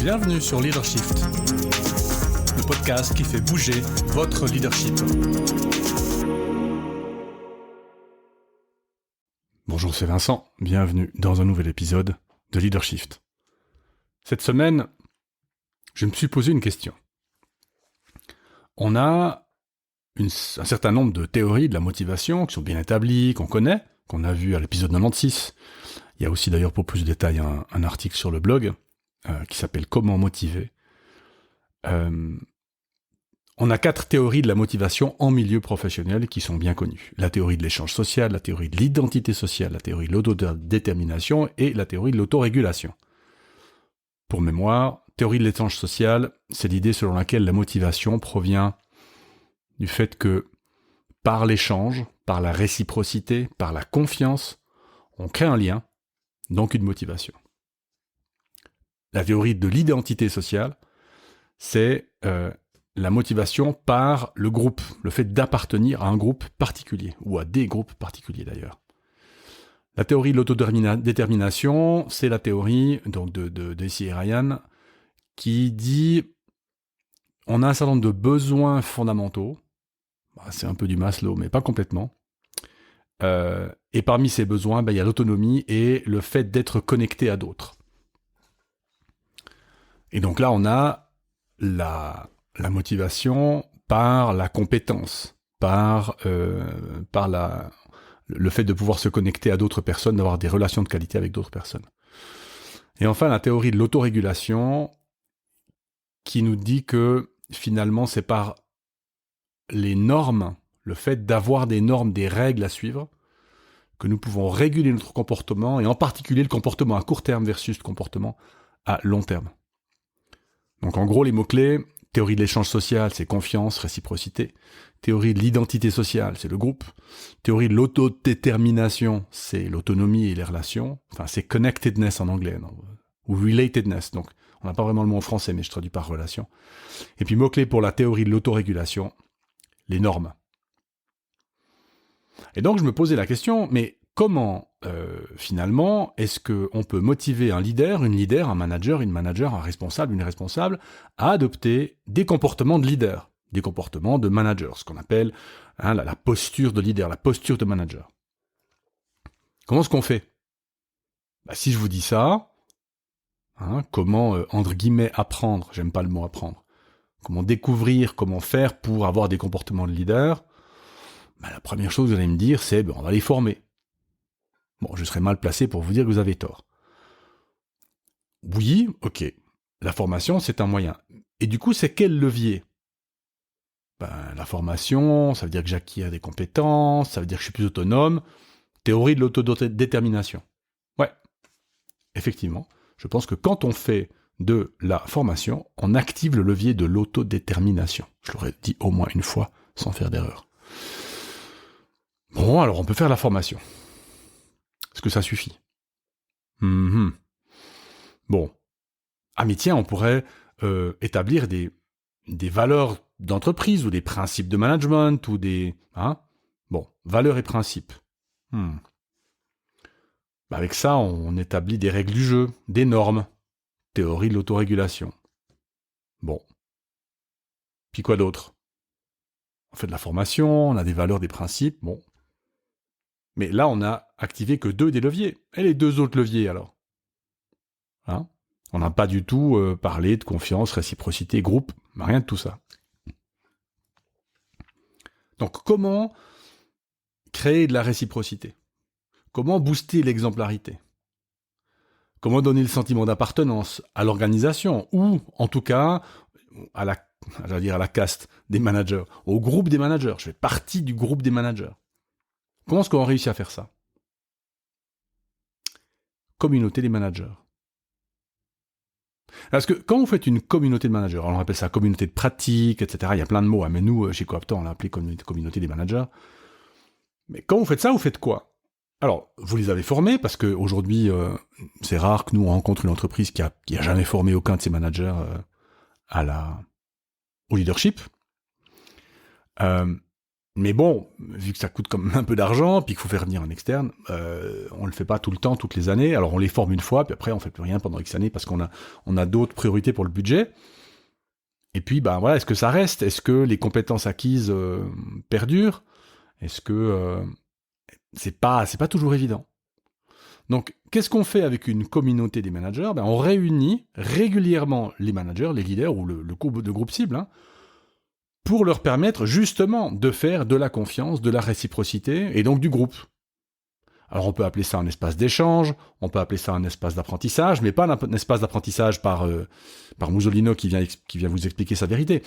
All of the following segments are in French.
Bienvenue sur Leadershift, le podcast qui fait bouger votre leadership. Bonjour, c'est Vincent. Bienvenue dans un nouvel épisode de Leadershift. Cette semaine, je me suis posé une question. On a un certain nombre de théories de la motivation qui sont bien établies, qu'on connaît, qu'on a vu à l'épisode 96. Il y a aussi d'ailleurs pour plus de détails un article sur le blog qui s'appelle « Comment motiver ». On a 4 théories de la motivation en milieu professionnel qui sont bien connues. La théorie de l'échange social, la théorie de l'identité sociale, la théorie de l'autodétermination et la théorie de l'autorégulation. Pour mémoire, théorie de l'échange social, c'est l'idée selon laquelle la motivation provient du fait que par l'échange, par la réciprocité, par la confiance, on crée un lien, donc une motivation. La théorie de l'identité sociale, c'est la motivation par le groupe, le fait d'appartenir à un groupe particulier, ou à des groupes particuliers d'ailleurs. La théorie de l'autodétermination, c'est la théorie donc de Deci et Ryan, qui dit on a un certain nombre de besoins fondamentaux, c'est un peu du Maslow, mais pas complètement, et parmi ces besoins, il y a l'autonomie et le fait d'être connecté à d'autres. Et donc là, on a la motivation par la compétence, par le fait de pouvoir se connecter à d'autres personnes, d'avoir des relations de qualité avec d'autres personnes. Et enfin, la théorie de l'autorégulation qui nous dit que finalement, c'est par les normes, le fait d'avoir des normes, des règles à suivre, que nous pouvons réguler notre comportement, et en particulier le comportement à court terme versus le comportement à long terme. Donc en gros, les mots-clés, théorie de l'échange social, c'est confiance, réciprocité. Théorie de l'identité sociale, c'est le groupe. Théorie de l'autodétermination, c'est l'autonomie et les relations. Enfin, c'est connectedness en anglais, non, ou relatedness. Donc, on n'a pas vraiment le mot en français, mais je traduis par relation. Et puis, mot-clé pour la théorie de l'autorégulation, les normes. Et donc, je me posais la question, mais comment, finalement, est-ce qu'on peut motiver un leader, une leader, un manager, une manager, un responsable, une responsable, à adopter des comportements de leader, des comportements de manager, ce qu'on appelle la posture de leader, la posture de manager. Comment est-ce qu'on fait ? Si je vous dis ça, comment, entre guillemets, apprendre, j'aime pas le mot apprendre, comment découvrir, comment faire pour avoir des comportements de leader, la première chose que vous allez me dire, c'est on va les former. Bon, je serais mal placé pour vous dire que vous avez tort. Oui, ok. La formation, c'est un moyen. Et du coup, c'est quel levier ? La formation, ça veut dire que j'acquiers des compétences, ça veut dire que je suis plus autonome. Théorie de l'autodétermination. Ouais, effectivement. Je pense que quand on fait de la formation, on active le levier de l'autodétermination. Je l'aurais dit au moins une fois, sans faire d'erreur. Bon, alors on peut faire la formation. Est-ce que ça suffit ? Bon. Ah mais tiens, on pourrait établir des valeurs d'entreprise ou des principes de management ou des... valeurs et principes. Avec ça, on établit des règles du jeu, des normes. Théorie de l'autorégulation. Bon. Puis quoi d'autre ? On fait de la formation, on a des valeurs, des principes, bon. Mais là, on n'a activé que 2 des leviers. Et les 2 autres leviers, alors ? On n'a pas du tout parlé de confiance, réciprocité, groupe, rien de tout ça. Donc, comment créer de la réciprocité ? Comment booster l'exemplarité ? Comment donner le sentiment d'appartenance à l'organisation, ou, en tout cas, à la caste des managers, au groupe des managers. Je fais partie du groupe des managers. Comment est-ce qu'on réussit à faire ça ? Communauté des managers. Parce que quand vous faites une communauté de managers, alors on appelle ça communauté de pratique, etc. Il y a plein de mots, mais nous, chez Coaptor, on l'a appelé communauté des managers. Mais quand vous faites ça, vous faites quoi ? Alors, vous les avez formés, parce qu'aujourd'hui, c'est rare que nous, on rencontre une entreprise qui a jamais formé aucun de ses managers au leadership. Mais bon, vu que ça coûte comme un peu d'argent, puis qu'il faut faire venir un externe, on le fait pas tout le temps, toutes les années. Alors on les forme une fois, puis après on fait plus rien pendant X années parce qu'on a d'autres priorités pour le budget. Et puis, ben voilà, est-ce que ça reste? Est-ce que les compétences acquises perdurent? Est-ce que c'est pas toujours évident? Donc, qu'est-ce qu'on fait avec une communauté des managers? Ben, on réunit régulièrement les managers, les leaders ou le groupe cible, hein, pour leur permettre justement de faire de la confiance, de la réciprocité et donc du groupe. Alors on peut appeler ça un espace d'échange, on peut appeler ça un espace d'apprentissage, mais pas un espace d'apprentissage par Musolino qui vient vous expliquer sa vérité.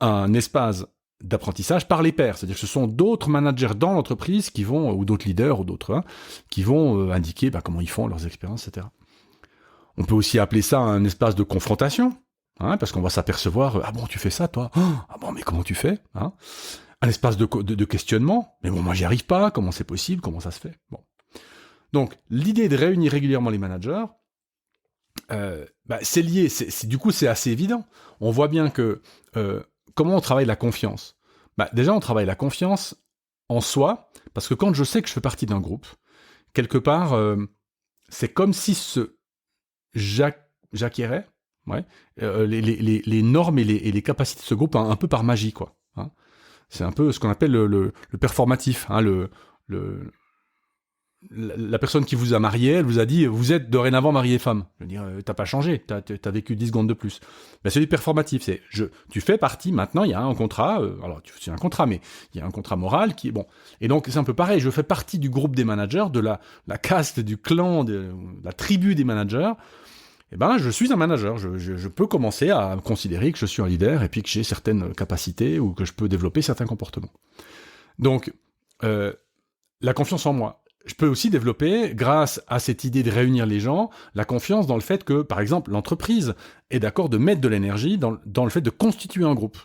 Un espace d'apprentissage par les pairs, c'est-à-dire que ce sont d'autres managers dans l'entreprise qui vont, ou d'autres leaders, ou d'autres, hein, qui vont indiquer comment ils font leurs expériences, etc. On peut aussi appeler ça un espace de confrontation, hein, parce qu'on va s'apercevoir, ah bon, tu fais ça, toi? Ah bon, mais comment tu fais, hein? Un espace de questionnement, mais bon, moi j'y arrive pas, comment c'est possible, comment ça se fait? Bon. Donc, l'idée de réunir régulièrement les managers, c'est lié, du coup c'est assez évident. On voit bien que comment on travaille la confiance? Déjà, on travaille la confiance en soi, parce que quand je sais que je fais partie d'un groupe, quelque part, c'est comme si j'acquérais les normes et les capacités de ce groupe un peu par magie, quoi. Hein. C'est un peu ce qu'on appelle le performatif, hein, la personne qui vous a marié, elle vous a dit « Vous êtes dorénavant marié et femme ». Je veux dire, t'as pas changé, t'as vécu 10 secondes de plus. C'est du performatif, tu fais partie, maintenant, il y a un contrat, alors c'est un contrat, mais il y a un contrat moral qui est bon. Et donc, c'est un peu pareil, je fais partie du groupe des managers, de la caste, du clan, de la tribu des managers. Je suis un manager, je peux commencer à considérer que je suis un leader et puis que j'ai certaines capacités ou que je peux développer certains comportements. Donc, la confiance en moi. Je peux aussi développer, grâce à cette idée de réunir les gens, la confiance dans le fait que, par exemple, l'entreprise est d'accord de mettre de l'énergie dans le fait de constituer un groupe.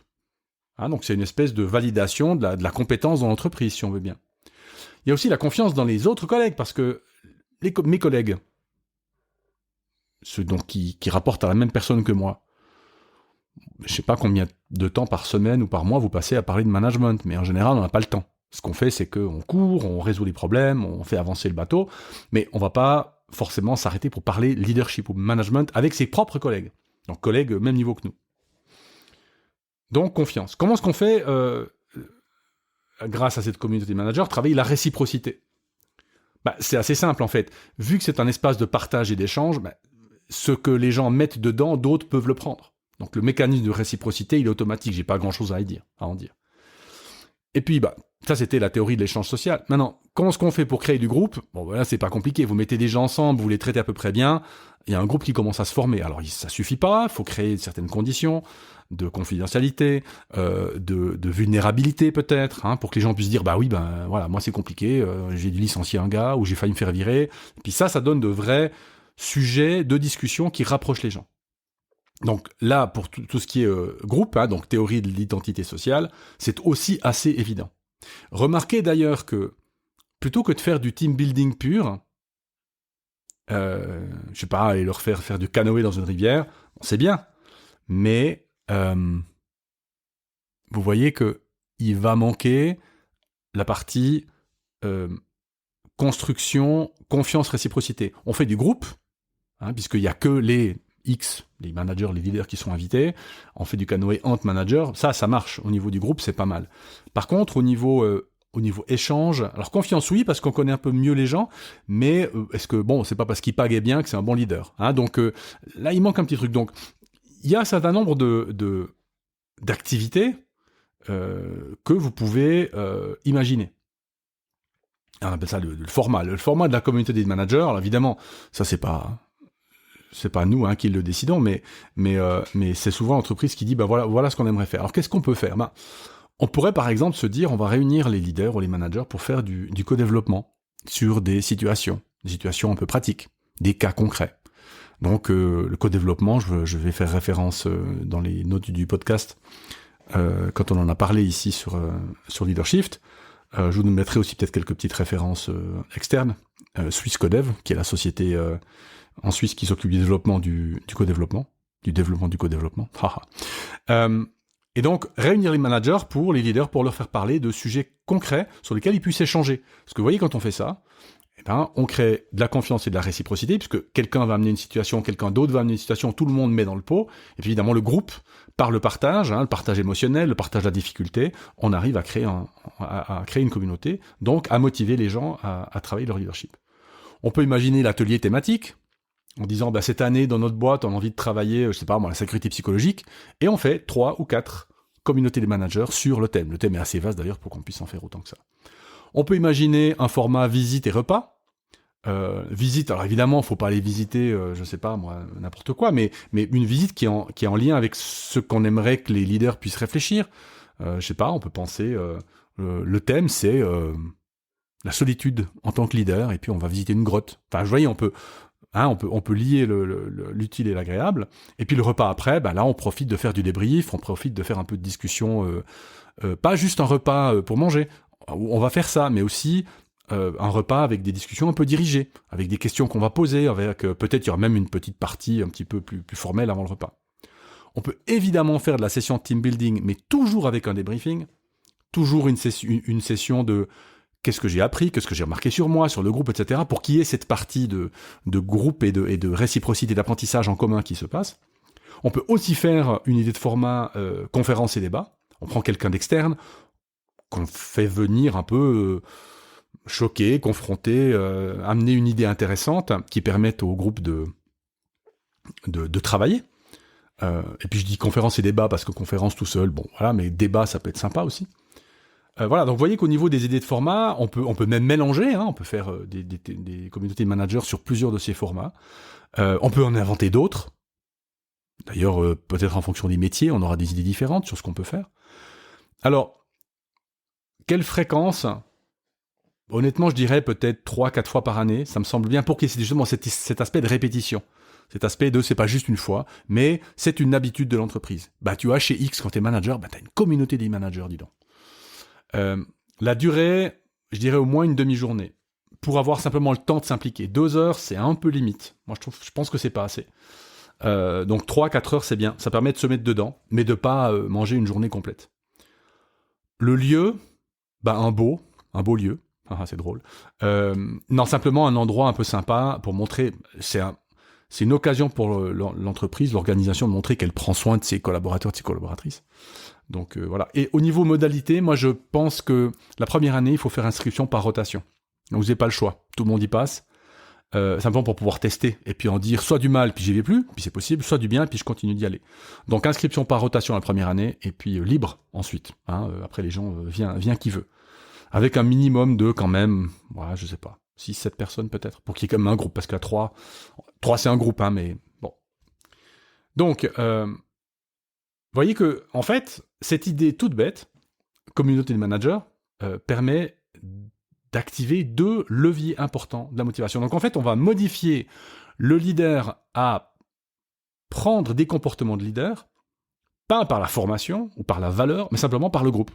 Hein, donc c'est une espèce de validation de la compétence dans l'entreprise, si on veut bien. Il y a aussi la confiance dans les autres collègues, parce que mes collègues, ceux qui rapportent à la même personne que moi, je sais pas combien de temps par semaine ou par mois vous passez à parler de management, mais en général, on n'a pas le temps. Ce qu'on fait, c'est qu'on court, on résout les problèmes, on fait avancer le bateau, mais on va pas forcément s'arrêter pour parler leadership ou management avec ses propres collègues. Donc collègues même niveau que nous. Donc confiance. Comment est-ce qu'on fait, grâce à cette communauté de managers, travailler la réciprocité? C'est assez simple en fait. Vu que c'est un espace de partage et d'échange, ce que les gens mettent dedans, d'autres peuvent le prendre. Donc le mécanisme de réciprocité, il est automatique, j'ai pas grand-chose à en dire. Et puis, ça c'était la théorie de l'échange social. Maintenant, comment est-ce qu'on fait pour créer du groupe? Bon, là c'est pas compliqué, vous mettez des gens ensemble, vous les traitez à peu près bien, il y a un groupe qui commence à se former. Alors ça suffit pas, il faut créer certaines conditions de confidentialité, de vulnérabilité peut-être, hein, pour que les gens puissent dire, voilà, moi c'est compliqué, j'ai dû licencier un gars, ou j'ai failli me faire virer. Et puis ça donne de vrais sujets de discussion qui rapprochent les gens. Donc là, pour tout ce qui est groupe, hein, donc théorie de l'identité sociale, c'est aussi assez évident. Remarquez d'ailleurs que, plutôt que de faire du team building pur, je sais pas, aller leur faire du canoë dans une rivière, c'est bien, mais vous voyez que il va manquer la partie construction, confiance, réciprocité. On fait du groupe, hein, puisqu'il n'y a que les managers, les leaders qui sont invités, on fait du canoë entre managers, ça marche, au niveau du groupe, c'est pas mal. Par contre, au niveau échange, alors confiance oui, parce qu'on connaît un peu mieux les gens, mais est-ce que, c'est pas parce qu'il pagaie bien que c'est un bon leader, hein, donc là, il manque un petit truc. Donc, il y a un certain nombre d'activités que vous pouvez imaginer. On appelle ça le format. Le format de la communauté des managers, alors évidemment, ça c'est pas nous qui le décidons, mais c'est souvent l'entreprise qui dit voilà ce qu'on aimerait faire. Alors qu'est-ce qu'on peut faire? On pourrait par exemple se dire on va réunir les leaders ou les managers pour faire du co-développement sur des situations un peu pratiques, des cas concrets. Donc le co-développement, je vais faire référence dans les notes du podcast quand on en a parlé ici sur Leadershift. Je vous mettrai aussi peut-être quelques petites références externes. Swiss Codev, qui est la société en Suisse qui s'occupe du développement du co-développement, du développement du co-développement. Et donc, réunir les managers pour les leaders, pour leur faire parler de sujets concrets sur lesquels ils puissent échanger. Parce que vous voyez, quand on fait ça, on crée de la confiance et de la réciprocité, puisque quelqu'un va amener une situation, quelqu'un d'autre va amener une situation, tout le monde met dans le pot. Et puis évidemment, le groupe, par le partage émotionnel, le partage de la difficulté, on arrive à créer une communauté, donc à motiver les gens à travailler leur leadership. On peut imaginer l'atelier thématique, en disant, cette année, dans notre boîte, on a envie de travailler, la sécurité psychologique, et on fait 3 ou 4 communautés des managers sur le thème. Le thème est assez vaste d'ailleurs pour qu'on puisse en faire autant que ça. On peut imaginer un format visite et repas. Visite, alors évidemment, faut pas aller visiter, n'importe quoi, mais une visite qui est en lien avec ce qu'on aimerait que les leaders puissent réfléchir. On peut penser, le thème c'est la solitude en tant que leader, et puis on va visiter une grotte. Enfin, vous voyez, on peut lier l'utile et l'agréable. Et puis le repas après, là, on profite de faire du débrief, on profite de faire un peu de discussion, pas juste un repas pour manger. On va faire ça, mais aussi un repas avec des discussions un peu dirigées, avec des questions qu'on va poser, avec peut-être il y aura même une petite partie un petit peu plus formelle avant le repas. On peut évidemment faire de la session team building, mais toujours avec un débriefing, toujours une session de qu'est-ce que j'ai appris, qu'est-ce que j'ai remarqué sur moi, sur le groupe, etc., pour qu'il y ait cette partie de groupe et de réciprocité, d'apprentissage en commun qui se passe. On peut aussi faire une idée de format conférence et débat. On prend quelqu'un d'externe, qu'on fait venir un peu choquer, confronter, amener une idée intéressante qui permette au groupe de travailler. Et puis je dis conférence et débat parce que conférence tout seul, mais débat ça peut être sympa aussi. Donc vous voyez qu'au niveau des idées de format, on peut même mélanger, on peut faire des communautés de managers sur plusieurs de ces formats. On peut en inventer d'autres. D'ailleurs, peut-être en fonction des métiers, on aura des idées différentes sur ce qu'on peut faire. Alors, quelle fréquence ? Honnêtement, je dirais peut-être 3-4 fois par année. Ça me semble bien pour qu'il y ait justement cet aspect de répétition. Cet aspect de c'est pas juste une fois, mais c'est une habitude de l'entreprise. Tu vois, chez X, quand t'es manager, t'as une communauté des managers, dis donc. La durée, je dirais au moins une demi-journée, pour avoir simplement le temps de s'impliquer. 2 heures, c'est un peu limite. Moi, je pense que c'est pas assez. Donc 3-4 heures, c'est bien. Ça permet de se mettre dedans, mais de pas manger une journée complète. Le lieu, un beau lieu. C'est drôle. Non, simplement un endroit un peu sympa pour montrer. C'est une occasion pour l'entreprise, l'organisation, de montrer qu'elle prend soin de ses collaborateurs, de ses collaboratrices. Donc voilà. Et au niveau modalité, moi je pense que la première année, il faut faire inscription par rotation. Donc vous n'avez pas le choix. Tout le monde y passe. Simplement pour pouvoir tester et puis en dire soit du mal, puis j'y vais plus, puis c'est possible, soit du bien, puis je continue d'y aller. Donc inscription par rotation la première année, et puis libre ensuite. Après les gens, vient qui veut. Avec un minimum de quand même, 6-7 personnes peut-être, pour qu'il y ait quand même un groupe, parce qu'à 3 c'est un groupe, mais bon. Donc, vous voyez que, en fait, cette idée toute bête, communauté de managers, permet d'activer 2 leviers importants de la motivation. Donc en fait, on va modifier le leader à prendre des comportements de leader, pas par la formation ou par la valeur, mais simplement par le groupe.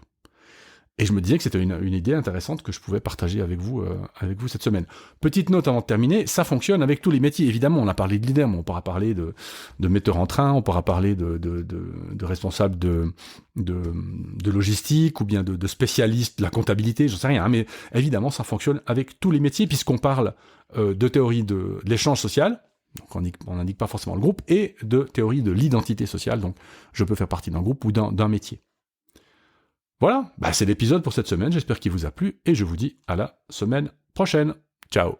Et je me disais que c'était une idée intéressante que je pouvais partager avec vous cette semaine. Petite note avant de terminer, ça fonctionne avec tous les métiers. Évidemment, on a parlé de leader, mais on pourra parler de metteur en train, on pourra parler de responsable de logistique, ou bien de spécialiste de la comptabilité, j'en sais rien. Mais évidemment, ça fonctionne avec tous les métiers, puisqu'on parle de théorie de l'échange social, donc on n'indique pas forcément le groupe, et de théorie de l'identité sociale, donc je peux faire partie d'un groupe ou d'un métier. Voilà, c'est l'épisode pour cette semaine, j'espère qu'il vous a plu, et je vous dis à la semaine prochaine. Ciao.